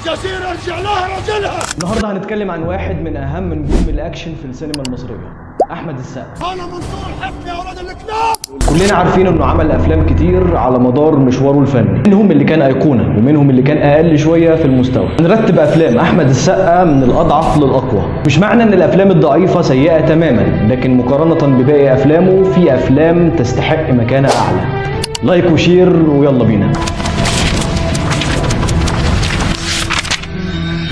الجزيرة ارجع لها راجلها. النهارده هنتكلم عن واحد من اهم نجوم الاكشن في السينما المصريه، احمد السقا. انا منصور حفني يا ولاد الكلاب. كلنا عارفين انه عمل افلام كتير على مدار مشواره الفني، منهم اللي كان ايقونه ومنهم اللي كان اقل شويه في المستوى. هنرتب افلام احمد السقا من الاضعف للاقوى. مش معنى ان الافلام الضعيفه سيئه تماما، لكن مقارنه بباقي افلامه في افلام تستحق مكانه اعلى. لايك وشير ويلا بينا.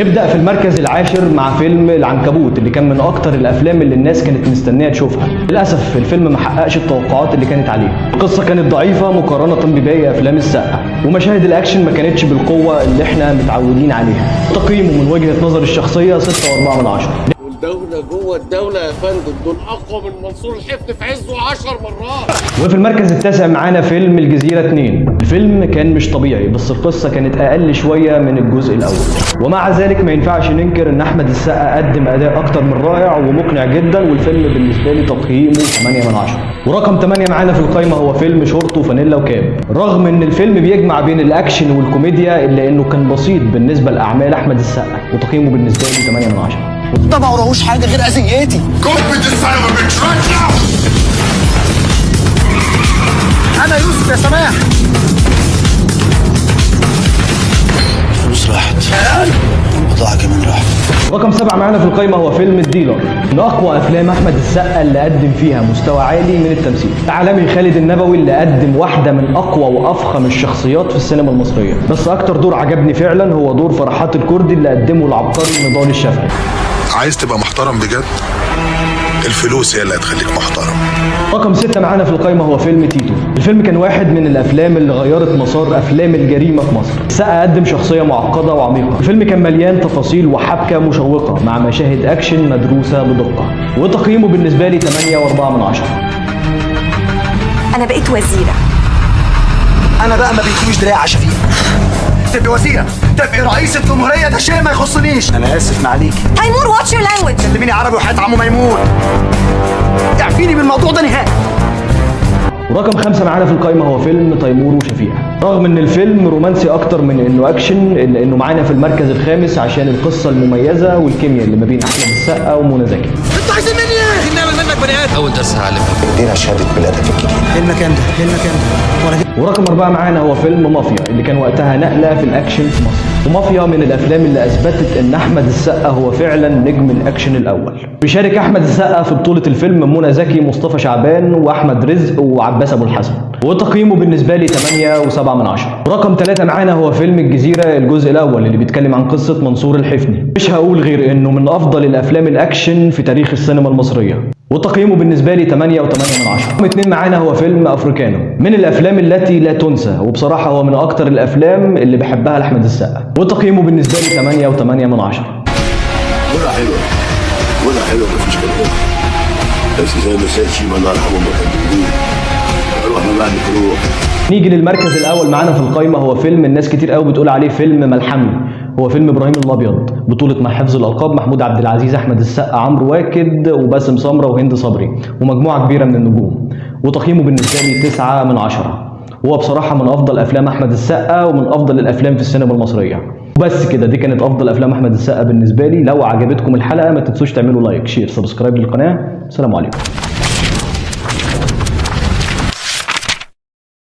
نبدأ في المركز العاشر مع فيلم العنكبوت، اللي كان من أكتر الأفلام اللي الناس كانت مستنية تشوفها. للأسف الفيلم ما حققش التوقعات اللي كانت عليه. القصة كانت ضعيفة مقارنة بباقي أفلام السقا، ومشاهد الأكشن ما كانتش بالقوة اللي احنا متعودين عليها. تقييمه من وجهة نظري الشخصية 6.4 من 10. والدولة جوه الدولة يا فندم، دول أقوى من منصور الحفني في عزه 10 مرات. وفي المركز التاسع معانا فيلم الجزيرة 2. الفيلم كان مش طبيعي، بس القصة كانت أقل شوية من الجزء الأول، ومع ذلك ما ينفعش ننكر إن أحمد السقا قدم أداء أكتر من رائع ومقنع جدا، والفيلم بالنسبة لي تقييمه 8 من 10. ورقم 8 معانا في القائمة هو فيلم شورت وفانيلا وكاب. رغم إن الفيلم بيجمع بين الأكشن والكوميديا، إلا إنه كان بسيط بالنسبة لأعمال أحمد السقا، وتقييمه بالنسبة لي 8 من 10. ده ما وراهوش حاجه غير اذيتي. انا يوسف يا سماح. الفلوس راحت، البضاعه كمان راحت. رقم 7 معانا في القائمة هو فيلم الديلر، من أقوى أفلام أحمد السقا اللي قدم فيها مستوى عالي من التمثيل. العالمي خالد النبوي اللي قدم واحدة من أقوى وأفخم الشخصيات في السينما المصرية، بس أكتر دور عجبني فعلا هو دور فرحات الكردي اللي قدمه العبقري نضال الشافعي. عايز تبقى محترم بجد؟ الفلوس هي اللي هتخليك محترم. رقم 6 معانا في القائمة هو فيلم تيتو. الفيلم كان واحد من الأفلام اللي غيرت مسار أفلام الجريمة في مصر. السقا قدم شخصية معقدة وعميقة. الفيلم كان مليان تفاصيل وحبكة مشوقة مع مشاهد أكشن مدروسة بدقة، وتقييمه بالنسبة لي 8.4 من 10. أنا بقيت وزيرة. انا بقى ما بيكونش دراع شفيق. تبقي وزيره، تبقي رئيس الجمهوريه، ده شيء ما يخصنيش. انا اسف معليكي. تيمور واتش يور لانجويج. كلميني عربي وحياة عمو ميمون. تعفيني بالموضوع ده نهائي. ورقم 5 معانا في القائمة هو فيلم تيمور وشفيقة. رغم ان الفيلم رومانسي اكتر من انه اكشن، الا انه معانا في المركز الخامس عشان القصة المميزة والكيمياء اللي ما بين احمد السقا ومنى زكي. انتوا عايزين مني ايه؟ عايزين نعمل منك بني ادم. اول درس هعلمك. ادينا شهاده ميلادك الجديده. ايه المكان ده؟ ايه المكان ده؟ ورقم 4 معانا هو فيلم مافيا، اللي كان وقتها نقلة في الأكشن في مصر. ومافيا من الأفلام اللي أثبتت إن أحمد السقا هو فعلا نجم الأكشن الأول. بيشارك أحمد السقا في بطولة الفيلم منى زكي، مصطفى شعبان، وأحمد رزق، وعباس أبو الحسن، وتقييمه بالنسبة لي 8.7 من 10. رقم 3 معانا هو فيلم الجزيرة الجزء الأول، اللي بيتكلم عن قصة منصور الحفني. مش هقول غير إنه من أفضل الأفلام الأكشن في تاريخ السينما المصرية، وتقييمه بالنسبة لي 8.8 من 10. رقم 2 معانا هو فيلم أفريكانو، من الأفلام التي لا تنسى، وبصراحة هو من أكتر الأفلام اللي بحبها لأحمد السقا، وتقييمه بالنسبة لي 8.8 من 10. ولا حلوة مفيش كلام، بس زي ما سيدي ما الله يرحمه ما كان بيقول روح ما بعد تروح. نيجي للمركز الأول معانا في القائمة، هو فيلم الناس كتير قوي بتقول عليه فيلم ملحمي. هو فيلم إبراهيم الأبيض، بطولة مع حفظ الألقاب محمود عبد العزيز، أحمد السقا، عمرو واكد، وباسم سمرة، وهند صبري، ومجموعة كبيرة من النجوم. وتقييمه بالنسبة لي 9 من 10. هو بصراحة من أفضل أفلام أحمد السقا ومن أفضل الأفلام في السينما المصرية. وبس كده، دي كانت أفضل أفلام أحمد السقا بالنسبة لي. لو عجبتكم الحلقة ما تنسوش تعملوا لايك، شير، سبسكرايب للقناة. السلام عليكم.